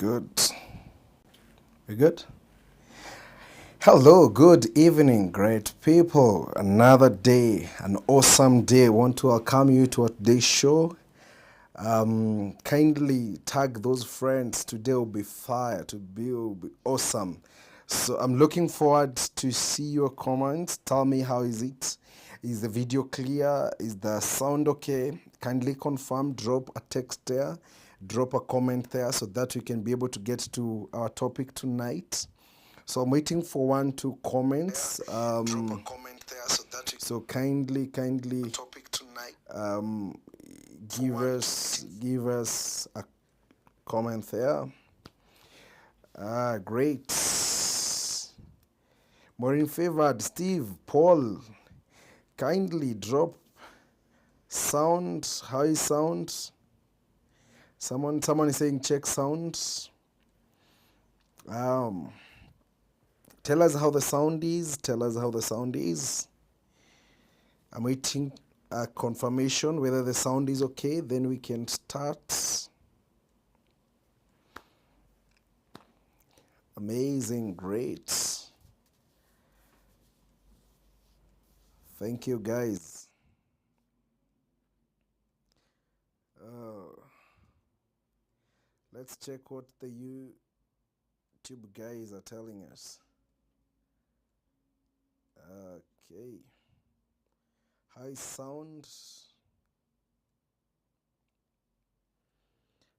good. We good? Hello, good evening, great people. Another day, an awesome day. I want to welcome you to today's show. Kindly tag those friends. Today will be fire. Today will be awesome. So I'm looking forward to see your comments. Tell me how is it? Is the video clear? Is the sound okay? Kindly confirm. Drop a text there. Drop a comment there so that we can be able to get to our topic tonight. So I'm waiting for one to comments. Drop a comment there so that we So kindly, can topic tonight. give us a comment there. Great. Maureen Favored, Steve, Paul, kindly drop sound. How is sound? Someone is saying check sound. Um, Tell us how the sound is. Tell us how the sound is. I'm waiting a confirmation whether the sound is okay. Then we can start. Amazing, great. Thank you, guys. Let's check what the YouTube guys are telling us. Okay. High sound.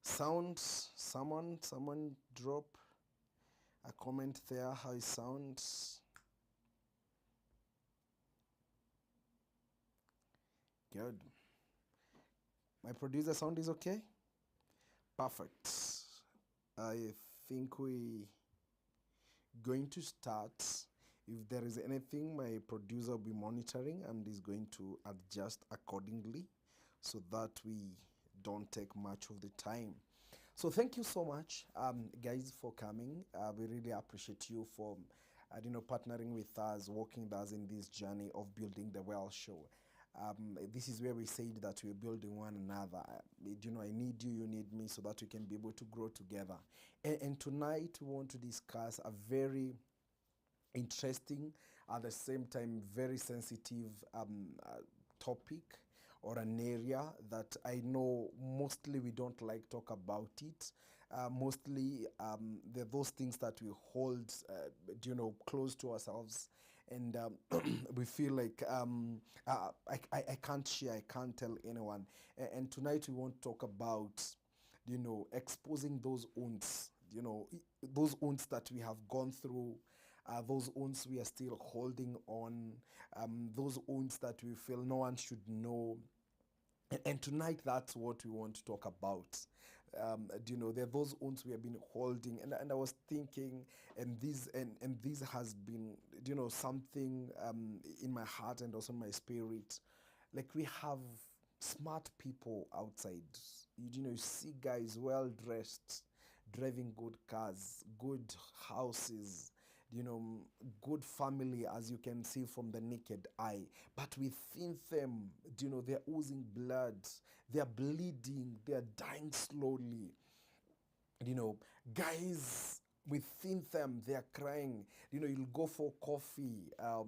Sound. Someone drop a comment there. High sound. Good. My producer sound is okay? Perfect. I think we going to start. If there is anything, my producer will be monitoring and is going to adjust accordingly so that we don't take much of the time. So thank you so much, guys, for coming. We really appreciate you for, partnering with us, working with us in this journey of building the Well Show. This is where we said that we're building one another. I need you, you need me, so that we can be able to grow together. And tonight we want to discuss a very interesting, at the same time very sensitive topic or an area that I know mostly we don't like talk about it. Mostly those things that we hold, close to ourselves, and we feel like I can't share, I can't tell anyone. And tonight we want to talk about, exposing those wounds, those wounds that we have gone through, those wounds we are still holding on, those wounds that we feel no one should know. And tonight, that's what we want to talk about. There are those wounds we have been holding, and I was thinking, and this has been, something in my heart and also in my spirit. Like, we have smart people outside. You see guys well dressed, driving good cars, good houses, you know, good family, as you can see from the naked eye. But within them, they're oozing blood, they're bleeding, they're dying slowly. you know Guys within them, they're crying. You'll go for coffee, a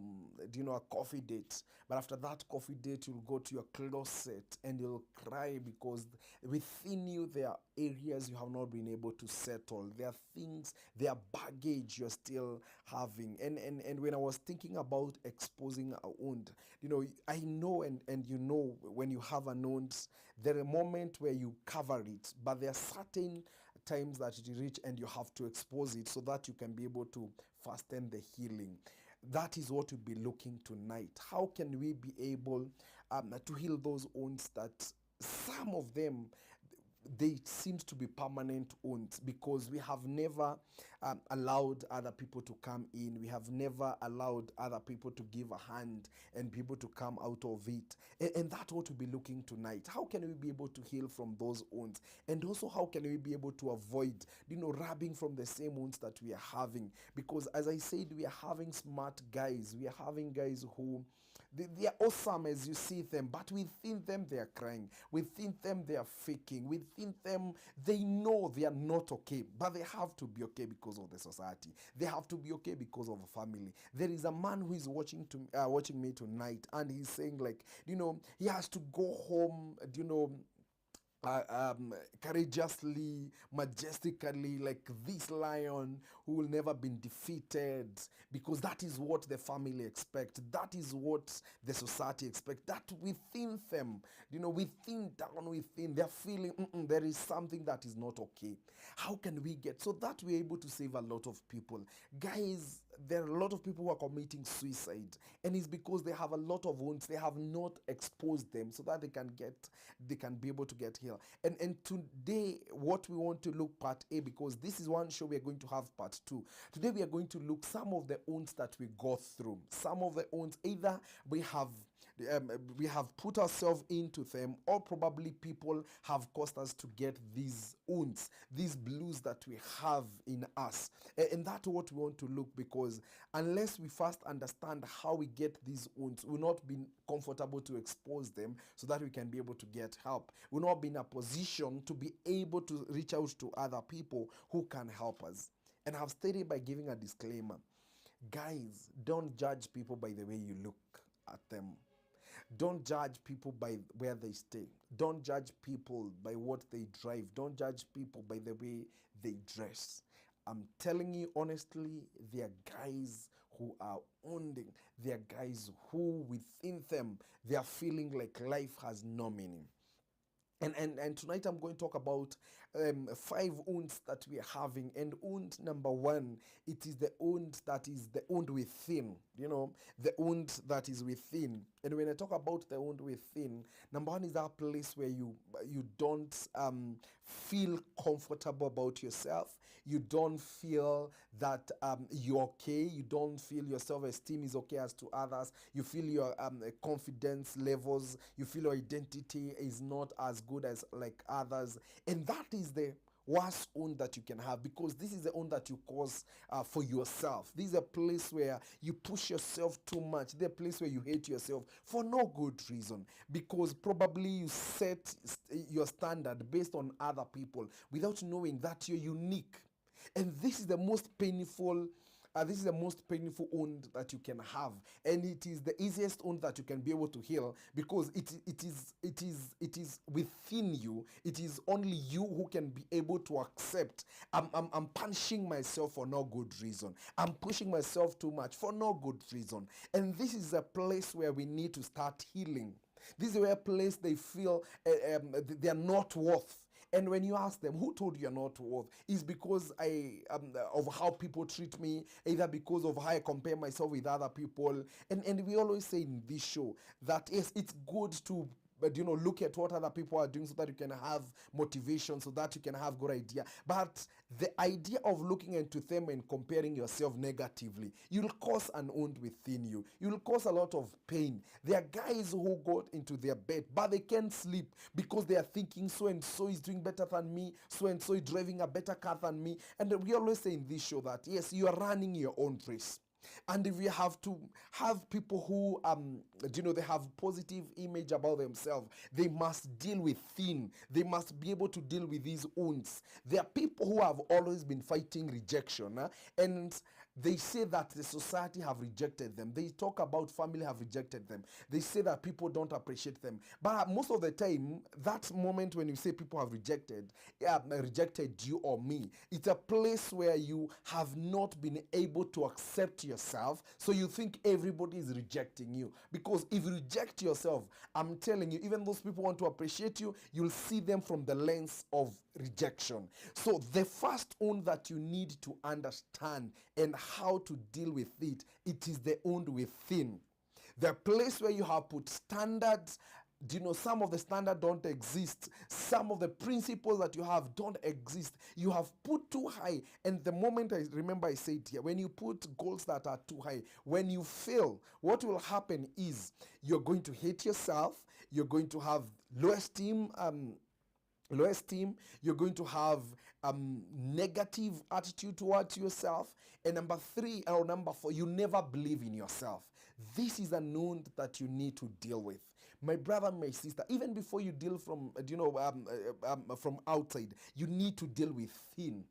coffee date, but after that coffee date you'll go to your closet and you'll cry because within you there are areas you have not been able to settle. There are things, there are baggage you're still having. And when I was thinking about exposing a wound, I know, and when you have a wound, there are a moment where you cover it, but there are certain times that it reach and you have to expose it so that you can be able to fasten the healing. That is what we'll be looking tonight. How can we be able to heal those wounds that some of them, they seems to be permanent wounds, because we have never allowed other people to come in. We have never allowed other people to give a hand and people to come out of it. And that's what we'll be looking tonight. How can we be able to heal from those wounds? And also, how can we be able to avoid, rubbing from the same wounds that we are having? Because as I said, we are having smart guys. We are having guys who They are awesome as you see them, but within them they are crying. Within them they are faking. Within them they know they are not okay, but they have to be okay because of the society. They have to be okay because of a family. There is a man who is watching me tonight, and he's saying like, he has to go home, courageously, majestically, like this lion who will never be defeated, because that is what the family expect. That is what the society expect. That within them, down within, they're feeling there is something that is not okay. How can we get so that we're able to save a lot of people? Guys, there are a lot of people who are committing suicide, and it's because they have a lot of wounds. They have not exposed them so that they can be able to get healed. And today, what we want to look part A, because this is one show we are going to have part 2. Today we are going to look some of the wounds that we go through. Some of the wounds either we have put ourselves into them, or probably people have caused us to get these wounds, these blues that we have in us. And that's what we want to look, because unless we first understand how we get these wounds, we'll not be comfortable to expose them so that we can be able to get help. We'll not be in a position to be able to reach out to other people who can help us. And I've stated by giving a disclaimer. Guys, don't judge people by the way you look at them. Don't judge people by where they stay. Don't judge people by what they drive. Don't judge people by the way they dress. I'm telling you honestly, there are guys who are wounding. There are guys who within them, they are feeling like life has no meaning. And tonight I'm going to talk about 5 wounds that we are having. And wound number 1, it is the wound that is the wound within, the wound that is within. And when I talk about the wound within, number 1 is that place where you don't feel comfortable about yourself. You don't feel that you're okay. You don't feel your self-esteem is okay as to others. You feel your confidence levels. You feel your identity is not as good as like others. And that is the worst wound that you can have, because this is the wound that you cause for yourself. This is a place where you push yourself too much. This is a place where you hate yourself for no good reason, because probably you set your standard based on other people without knowing that you're unique. And this is the most painful wound that you can have, and it is the easiest wound that you can be able to heal, because it is within you. It is only you who can be able to accept. I'm punishing myself for no good reason. I'm pushing myself too much for no good reason. And this is a place where we need to start healing. This is where a place they feel they are not worth. And when you ask them, who told you you're not worth? It's because of how people treat me, either because of how I compare myself with other people. And we always say in this show that yes, it's good to look at what other people are doing so that you can have motivation, so that you can have good idea. But the idea of looking into them and comparing yourself negatively, you'll cause an wound within you. You'll cause a lot of pain. There are guys who got into their bed, but they can't sleep because they are thinking so and so is doing better than me, so and so is driving a better car than me. And we always say in this show that yes, you are running your own race. And if we have to have people who, they have positive image about themselves, they must deal with thin. They must be able to deal with these wounds. There are people who have always been fighting rejection, and they say that the society have rejected them. They talk about family have rejected them. They say that people don't appreciate them. But most of the time, that moment when you say people have rejected you or me, it's a place where you have not been able to accept yourself. So you think everybody is rejecting you. Because if you reject yourself, I'm telling you, even those people want to appreciate you, you'll see them from the lens of rejection. So the first wound that you need to understand and how to deal with it, it is the wound within. The place where you have put standards. Some of the standards don't exist. Some of the principles that you have don't exist. You have put too high. And the moment I remember I said here, when you put goals that are too high, when you fail, what will happen is you're going to hate yourself. You're going to have low esteem, you're going to have negative attitude towards yourself. And number 4, you never believe in yourself. This is an wound that you need to deal with. My brother, my sister, even before you deal from, from outside, you need to deal within.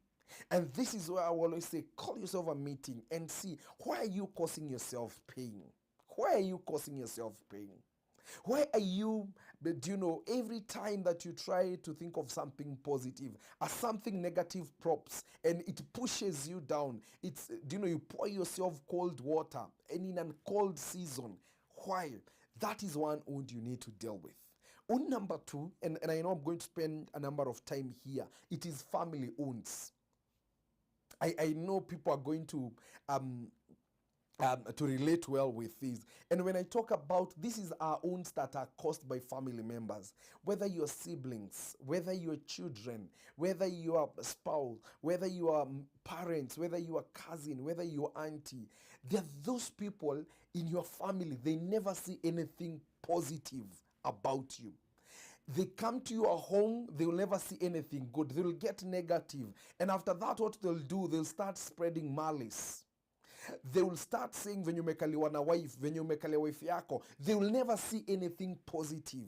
And this is where I always say, call yourself a meeting and see, why are you causing yourself pain? Why are you causing yourself pain? Why are you, every time that you try to think of something positive, as something negative props and it pushes you down, it's, you pour yourself cold water and in a cold season. Why? That is one wound you need to deal with. Wound number two, and I know I'm going to spend a number of time here, it is family wounds. I know people are going to relate well with this. And when I talk about this, is our wounds that are caused by family members, whether you're siblings, whether you're children, whether you are spouse, whether you are parents, whether you are cousin, whether you are auntie. There are those people in your family, they never see anything positive about you. They come to your home, they will never see anything good. They will get negative. And after that, what they'll do, they'll start spreading malice. They will start saying, venye umekaliwa na wife, venye umekaliwa wife yako. They will never see anything positive.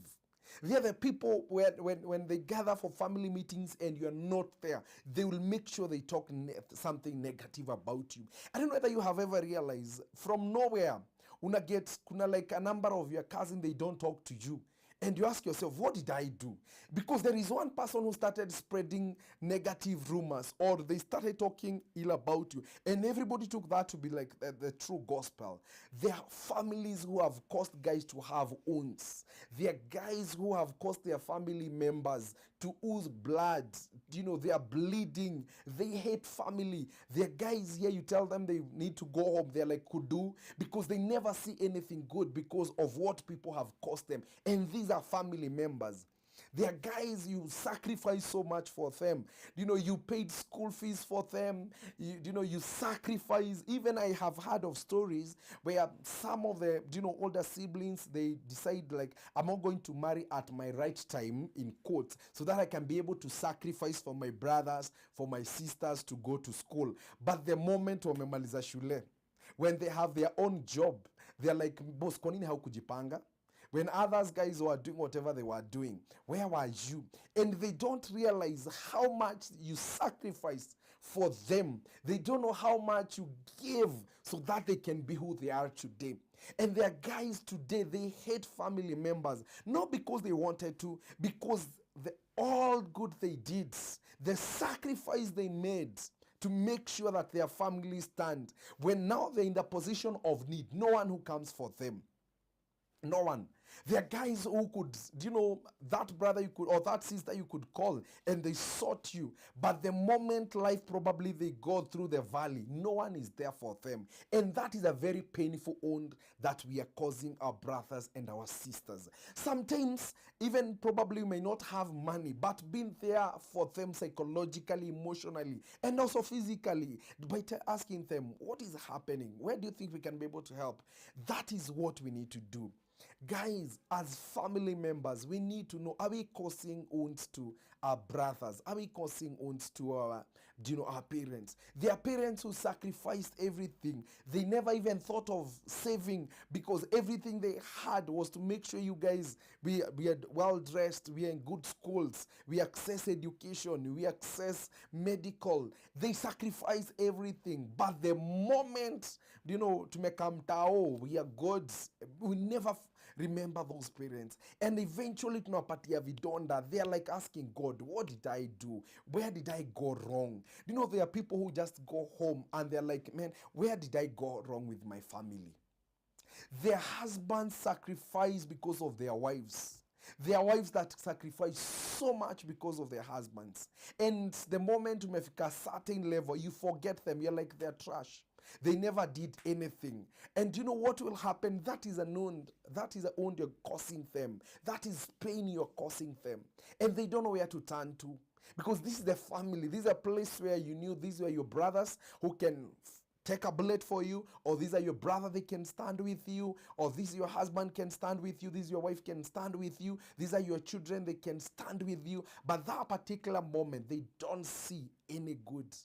They are the people when they gather for family meetings and you are not there, they will make sure they talk something negative about you. I don't know whether you have ever realized, from nowhere, kuna like a number of your cousins, they don't talk to you. And you ask yourself, what did I do? Because there is one person who started spreading negative rumors, or they started talking ill about you. And everybody took that to be like the true gospel. There are families who have caused guys to have wounds. There are guys who have caused their family members to ooze blood. They are bleeding. They hate family. There are guys here, you tell them they need to go home. They're like, kudu, because they never see anything good because of what people have caused them. And these are family members. There are guys, you sacrifice so much for them. You paid school fees for them. You sacrifice. Even I have heard of stories where some of the, older siblings, they decide like, I'm not going to marry at my right time, in quotes, so that I can be able to sacrifice for my brothers, for my sisters to go to school. But the moment wamemaliza shule, when they have their own job, they're like, boss, kwa nini haukujipanga? When others guys were doing whatever they were doing, where were you? And they don't realize how much you sacrificed for them. They don't know how much you give so that they can be who they are today. And there are guys today, they hate family members, not because they wanted to, because all good they did, the sacrifice they made to make sure that their families stand, when now they're in the position of need, no one who comes for them. No one. There are guys who could, that brother you could, or that sister you could call, and they sought you. But the moment life probably they go through the valley, no one is there for them. And that is a very painful wound that we are causing our brothers and our sisters. Sometimes, even probably you may not have money, but being there for them psychologically, emotionally, and also physically, by asking them, what is happening? Where do you think we can be able to help? That is what we need to do. Guys, as family members, we need to know, are we causing wounds to our brothers? Are we causing wounds to our parents? There are parents who sacrificed everything. They never even thought of saving, because everything they had was to make sure you guys, we are well dressed, we are in good schools, we access education, we access medical. They sacrifice everything. But the moment, to make mtao, we are gods, we never remember those parents. And eventually tunapatia vidonda. They're like asking God, what did I do? Where did I go wrong? There are people who just go home and they're like, man, where did I go wrong with my family? Their husbands sacrifice because of their wives. There are wives that sacrifice so much because of their husbands. And the moment you make a certain level, you forget them. You're like, they're trash. They never did anything. And you know what will happen? That is a wound you're causing them. That is pain you're causing them. And they don't know where to turn to. Because this is the family. This is a place where you knew these were your brothers who can take a bullet for you, or these are your brother, they can stand with you, or this your husband can stand with you, this your wife can stand with you, these are your children, they can stand with you. But that particular moment, they don't see any good.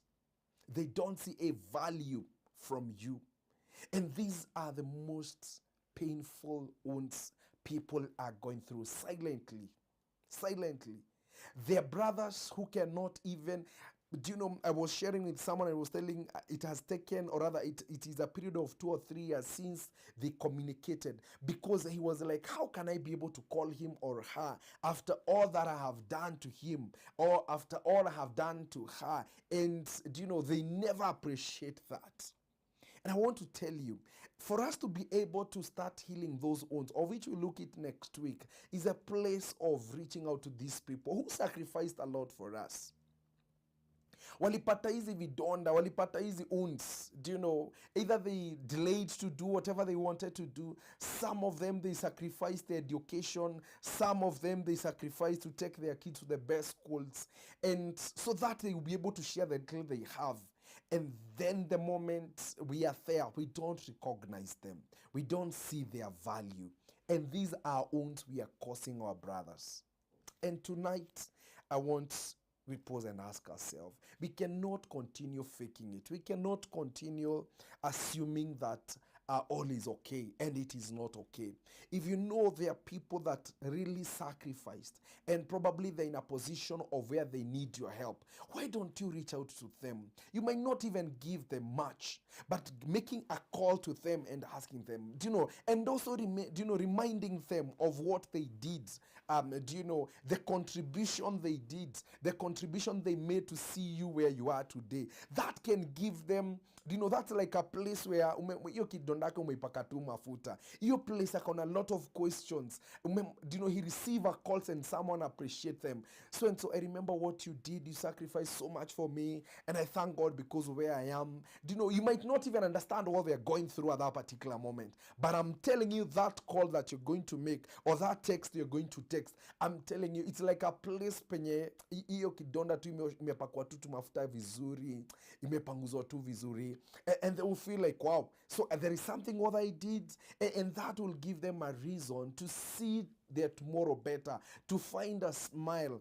They don't see a value from you. And these are the most painful wounds people are going through silently. Silently. Their brothers who cannot even, do you know, I was sharing with someone, I was telling it has taken, or rather it is a period of 2 or 3 years since they communicated, because he was like, how can I be able to call him or her after all that I have done to him, or after all I have done to her? And do you know, they never appreciate that. And I want to tell you, for us to be able to start healing those wounds, of which we look at next week, is a place of reaching out to these people who sacrificed a lot for us. Walipata hizi vidonda, walipata hizi wounds, do you know, either they delayed to do whatever they wanted to do. Some of them, they sacrificed their education. Some of them, they sacrificed to take their kids to the best schools, and so that they will be able to share the little they have. And then the moment we are there, we don't recognize them. We don't see their value. And these are wounds we are causing our brothers. And tonight, I want we pause and ask ourselves, we cannot continue faking it. We cannot continue assuming that all is okay, and it is not okay. If you know there are people that really sacrificed, and probably they're in a position of where they need your help, why don't you reach out to them? You might not even give them much, but making a call to them and asking them, do you know, and also reminding them of what they did, do you know, the contribution they did, the contribution they made to see you where you are today. That can give them, do you know, that's like a place where hiyo kidonda yake umeipaka tu mafuta. Hiyo place akona a lot of questions. Do you know, he receive a calls and someone appreciate them. So and so, I remember what you did. You sacrificed so much for me, and I thank God because of where I am. Do you know, you might not even understand what they're going through at that particular moment, but I'm telling you, that call that you're going to make, or that text you're going to text, I'm telling you, it's like a place penye hiyo kidonda tu imepakwa tu mafuta vizuri, imepanguzwa tu vizuri, and they will feel like, wow, so there is something what I did, and that will give them a reason to see their tomorrow better, to find a smile.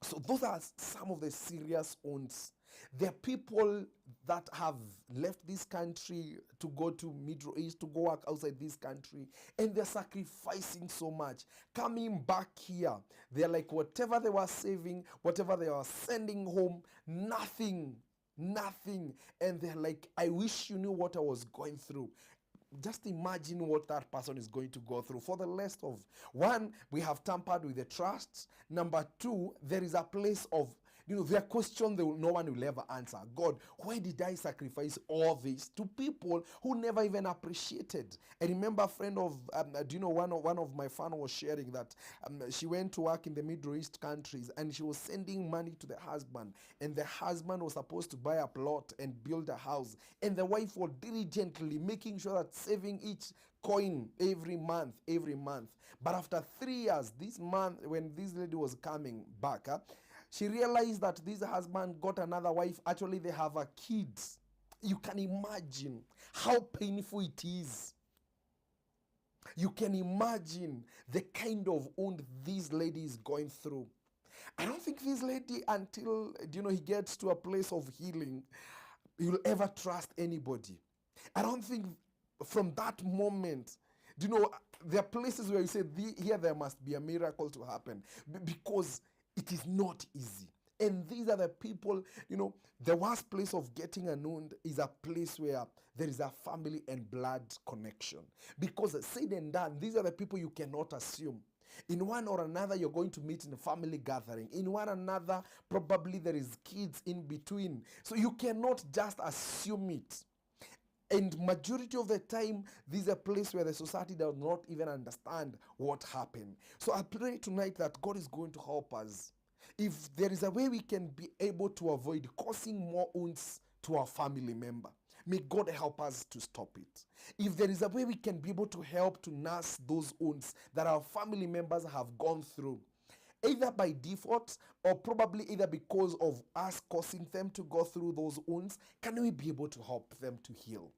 So those are some of the serious wounds. There are people that have left this country to go to Middle East, to go work outside this country, and they're sacrificing so much. Coming back here, they're like, whatever they were saving, whatever they were sending home, nothing. And they're like, I wish you knew what I was going through. Just imagine what that person is going to go through. For the rest of, one, we have tampered with the trust. Number two, there is a place of, you know, their question no one will ever answer. God, why did I sacrifice all this to people who never even appreciated? I remember a friend of, do you know, one of my fans was sharing that she went to work in the Middle East countries, and she was sending money to the husband, and the husband was supposed to buy a plot and build a house, and the wife was diligently making sure that saving each coin every month. But after 3 years, this month, when this lady was coming back, she realized that this husband got another wife. Actually, they have a kid. You can imagine how painful it is. You can imagine the kind of wound this lady is going through. I don't think this lady, until, you know, he gets to a place of healing, he'll ever trust anybody. I don't think from that moment, you know, there are places where you say, here there must be a miracle to happen, because it is not easy. And these are the people, you know, the worst place of getting a wound is a place where there is a family and blood connection. Because said and done, these are the people you cannot assume. In one or another, you're going to meet in a family gathering. In one another, probably there is kids in between. So you cannot just assume it. And majority of the time, this is a place where the society does not even understand what happened. So I pray tonight that God is going to help us. If there is a way we can be able to avoid causing more wounds to our family member, may God help us to stop it. If there is a way we can be able to help to nurse those wounds that our family members have gone through, either by default or probably either because of us causing them to go through those wounds, can we be able to help them to heal?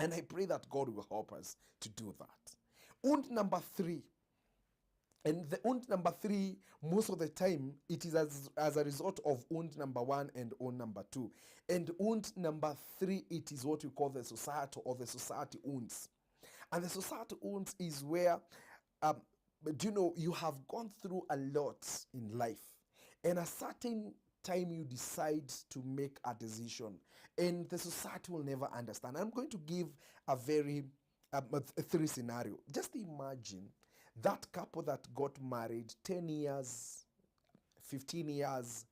And I pray that God will help us to do that. Wound number 3. And the wound number 3, most of the time, it is as a result of wound number 1 and wound number 2. And wound number 3, it is what we call the societal or the society wounds. And the society wounds is where, um, you have gone through a lot in life, and a certain time you decide to make a decision, and the society will never understand. I'm going to give a very three scenario. Just imagine that couple that got married 10 years, 15 years,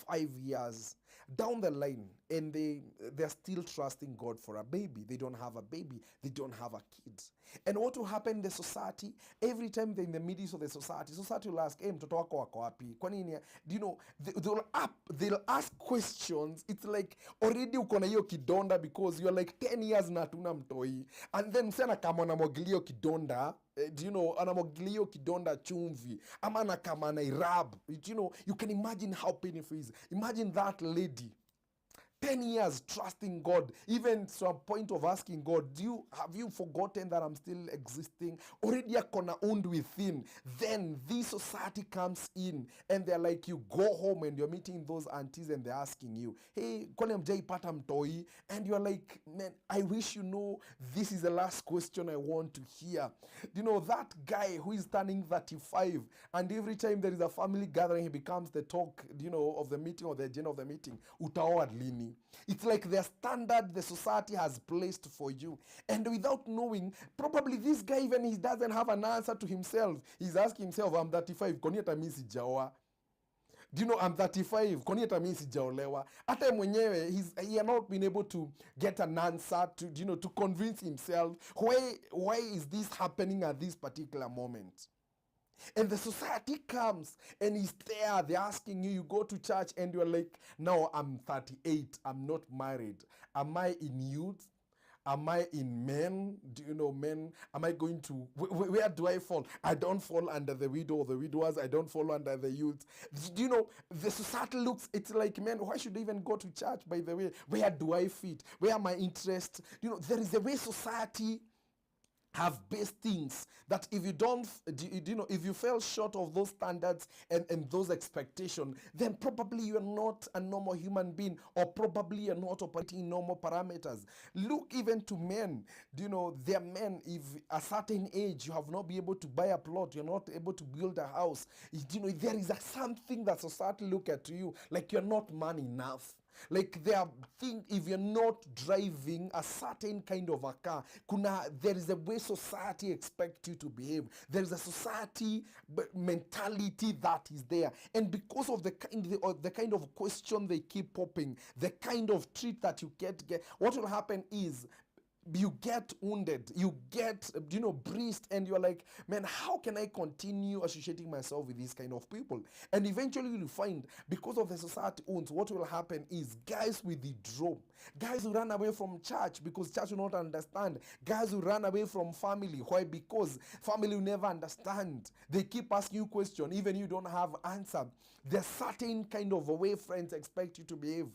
5 years down the line, and they're still trusting God for a baby. They don't have a baby, they don't have a kid. And what will happen in the society? Every time they're in the midst of the society will ask, hey, mtoto wako wako wapi? Kwa nini? They'll ask questions. It's like already uko na hiyo kidonda because you're like 10 years na hatuna mtoi, and then msana kama anamwagilia kidonda, anamwagilia kidonda chumvi, ama anakama anairab. You can imagine how painful it is. Imagine that lady 10 years trusting God, even to a point of asking God, have you forgotten that I'm still existing? Already a kona wound within. Then this society comes in and they're like, you go home and you're meeting those aunties and they're asking you, hey, kwani mjaipata mtoi? And you're like, man, I wish this is the last question I want to hear. That guy who is turning 35, and every time there is a family gathering, he becomes the talk, of the meeting or the agenda of the meeting. Utaoa lini? It's like the standard the society has placed for you. And without knowing, probably this guy, even he doesn't have an answer to himself. He's asking himself, I'm 35, kwani hata mimi sijaoa? I'm 35, kwani hata mimi sijaolewa? Hata mwenyewe, he has not been able to get an answer to convince himself, why is this happening at this particular moment? And the society comes and is there. They're asking you, you go to church and you're like, no, I'm 38. I'm not married. Am I in youth? Am I in men? Men? Am I going to, where do I fall? I don't fall under the widow or the widowers. I don't fall under the youth. The society looks, it's like, man, why should I even go to church, by the way? Where do I fit? Where are my interests? There is a way society have based things that if you don't, if you fell short of those standards and those expectations, then probably you're not a normal human being, or probably you're not operating in normal parameters. Look even to men. They're men, if a certain age you have not been able to buy a plot, you're not able to build a house, there is something that society look at you like you're not man enough. Like if you're not driving a certain kind of a car, there is a way society expects you to behave. There is a society mentality that is there. And because of the kind of question they keep popping, the kind of treat that you get, what will happen is, you get wounded, you get bruised, and you're like, man, how can I continue associating myself with these kind of people? And eventually you'll find, because of the society wounds, what will happen is guys will withdraw. Guys will run away from church because church will not understand. Guys will run away from family. Why? Because family will never understand. They keep asking you questions, even you don't have answer. There's certain kind of a way friends expect you to behave.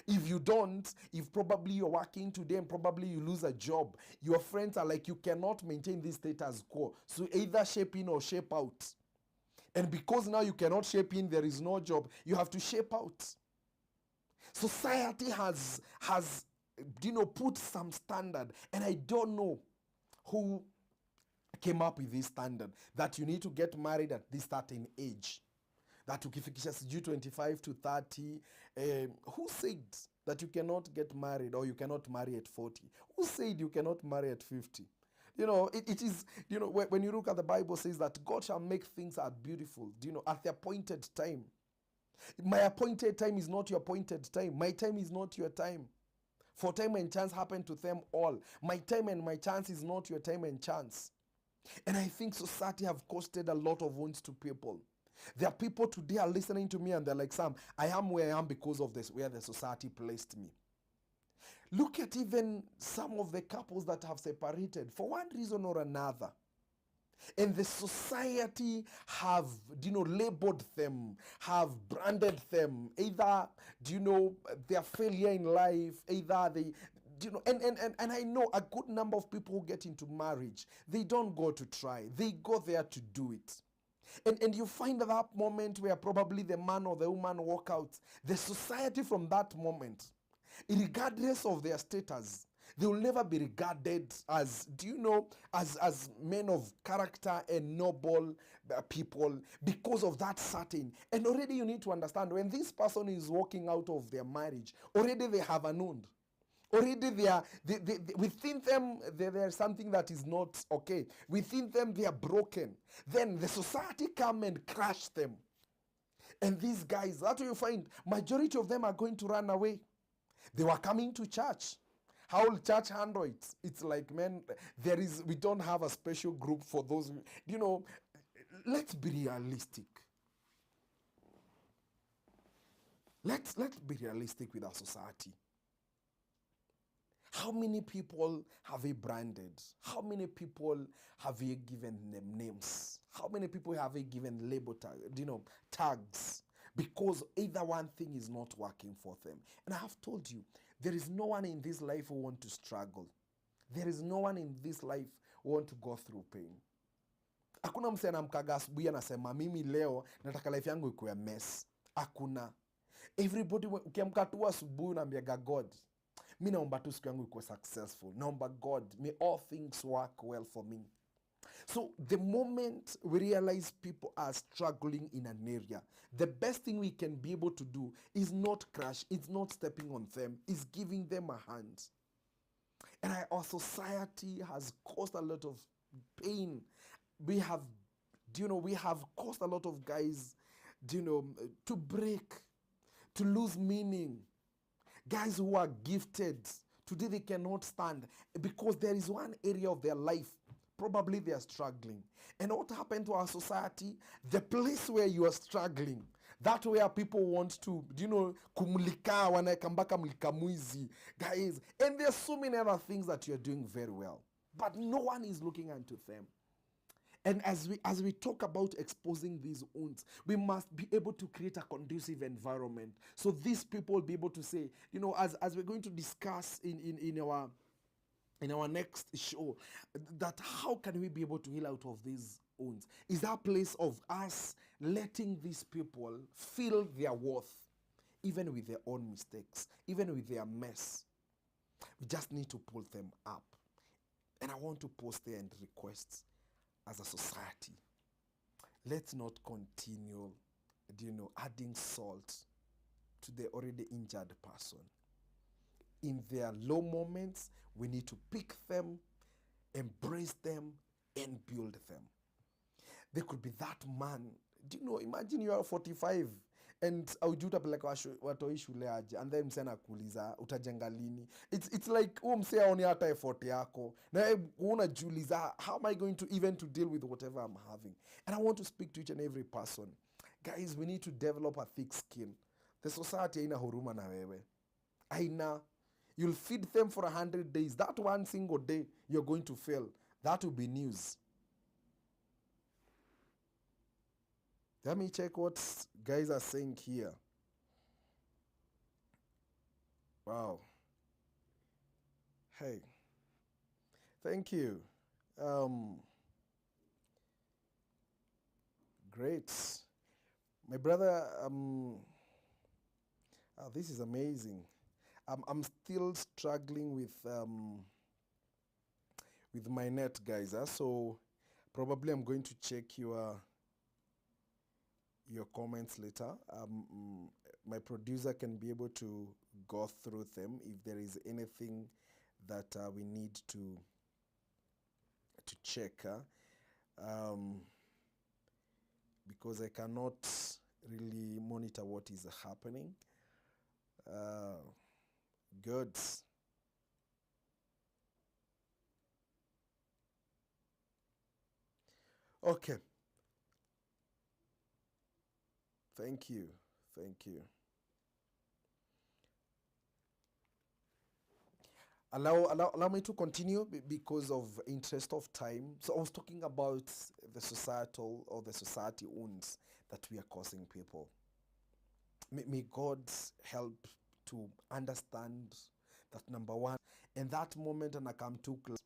If you don't, if probably you're working today and probably you lose a job, your friends are like, you cannot maintain this status quo. So either shape in or shape out. And because now you cannot shape in, there is no job, you have to shape out. Society has put some standard, and I don't know who came up with this standard that you need to get married at this certain age. That ukifikisha sijui 25 to 30, who said that you cannot get married or you cannot marry at 40? Who said you cannot marry at 50? It is, when you look at the Bible, says that God shall make things are beautiful, at the appointed time. My appointed time is not your appointed time. My time is not your time. For time and chance happen to them all. My time and my chance is not your time and chance. And I think society have costed a lot of wounds to people. There are people today are listening to me and they're like, Sam, I am where I am because of this, where the society placed me. Look at even some of the couples that have separated for one reason or another. And the society have, labeled them, have branded them, either, their failure in life, either they, and I know a good number of people who get into marriage, they don't go to try, they go there to do it. And you find that moment where probably the man or the woman walk out, the society from that moment, regardless of their status, They will never be regarded as, do you know, as men of character and noble people because of that certain. And already you need to understand, when this person is walking out of their marriage, already they have an wound. Already within them, there's something that is not okay. Within them, they are broken. Then the society come and crush them. And these guys, that's what you find, majority of them are going to run away. They were coming to church. How will church handle it? It's like, man, we don't have a special group for those. You know, let's be realistic. Let's be realistic with our society. How many people have you branded? How many people have you given them names? How many people have you given label tags? Because either one thing is not working for them. And I have told you, there is no one in this life who want to struggle. There is no one in this life who want to go through pain. Hakuna mse anamkaga asubuhi anasema mimi leo nataka life yangu ikuwe mess. Hakuna. Everybody ukiamka tu asubuhi unaambiaga God, mi naomba tu siku yangu ikuwe successful. Naomba God, may all things work well for me. So the moment we realize people are struggling in an area, the best thing we can be able to do is not crash, it's not stepping on them, it's giving them a hand. And our society has caused a lot of pain. We have caused a lot of guys, to break, to lose meaning. Guys who are gifted, today they cannot stand because there is one area of their life, probably they are struggling. And what happened to our society? The place where you are struggling, that where people want to, kumulika, wanaekambaka mulika mwizi, guys. And there's so many other things that you're doing very well, but no one is looking into them. And as we talk about exposing these wounds, we must be able to create a conducive environment so these people will be able to say, as we're going to discuss in our next show, that how can we be able to heal out of these wounds? Is that place of us letting these people feel their worth, even with their own mistakes, even with their mess. We just need to pull them up. And I want to post there and request, as a society, let's not continue, adding salt to the already injured person. In their low moments, we need to pick them, embrace them, and build them. There could be that man, imagine you are 45 and aujui utapeleka watoi shule aje, and then msee anakuuliza utajenga lini. It's like msee aoni hata effort yako na unajiuliza, how am I going to even to deal with whatever I'm having? And I want to speak to each and every person. Guys, we need to develop a thick skin. The society haina huruma na wewe. Haina. You'll feed them for 100 days. That one single day you're going to fail, that will be news. Let me check what guys are saying here. Wow. Hey. Thank you. Great. My brother, this is amazing. I'm still struggling with my net, guys. So probably I'm going to check your comments later. My producer can be able to go through them if there is anything that we need to check. Because I cannot really monitor what is happening. Good. Okay. Thank you. Allow me to continue because of interest of time. So I was talking about the societal or the society wounds that we are causing people. May God help to understand that, number one, and that moment, and I come too close,